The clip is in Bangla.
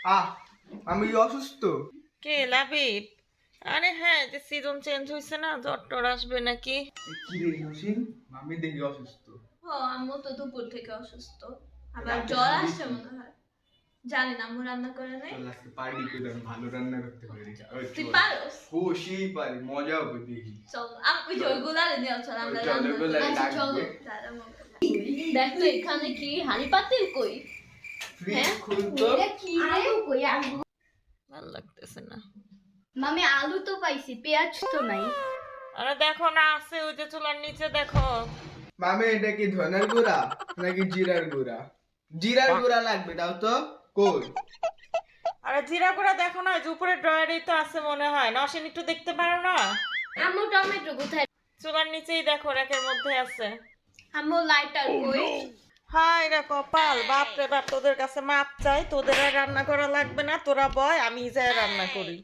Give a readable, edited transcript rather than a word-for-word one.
আহ আমি অসুস্থ। কে লাবিব? আরে হ্যাঁ, যে সিজন চেঞ্জ হয়েছে না, জ্বর টর আসবে নাকি? কি রে নসীন, মামি দেখি অসুস্থ। ও আম্মু তো দুপুর থেকে অসুস্থ, আবার জ্বর আসছে মনে হয়। জানি না, আম্মু রান্না করে নাই। চল আজকে পার্টি করে আমি ভালো রান্না করতে পারি। তুই পারোস? খুশি পারি, মজা হবে দেখি। চল আমি যে ওইগুলা নিয়ে চল আমরা চল, রান্না ওইগুলা করি। ডাকবে। চলো দাঁড়া মনে দেখ তো এখানে কি হাঁড়ি পাতিল কই? ফ্রিজ খুলতো। কি রে কই আলু? ভালো লাগতেছে না। মামি আলু তো পাইছি, পেঁয়াজ তো নাই। আরে দেখো না, আছে ওই যে চুলার নিচে দেখো। মামি এটা কি ধনের গুঁড়া নাকি জিরার গুঁড়া? জিরার গুঁড়া লাগবে, দাও তো। কই? আরে জিরা গুঁড়া দেখো না, ওই যে উপরে ড্রয়ারেই তো আছে মনে হয়। নসেন একটু দেখতে পারো না? আম্মু টমেটো কোথায়? চুলার নিচেই দেখো, র্যাকের মধ্যে আছে। আম্মু লাইটার কই? হাই রে কপাল, বাপ রে বাপ, তোদের কাছে মাপ চাই। তোদের আর রান্না করা লাগবে না, তোরা বয়, আমি যাই রান্না করি।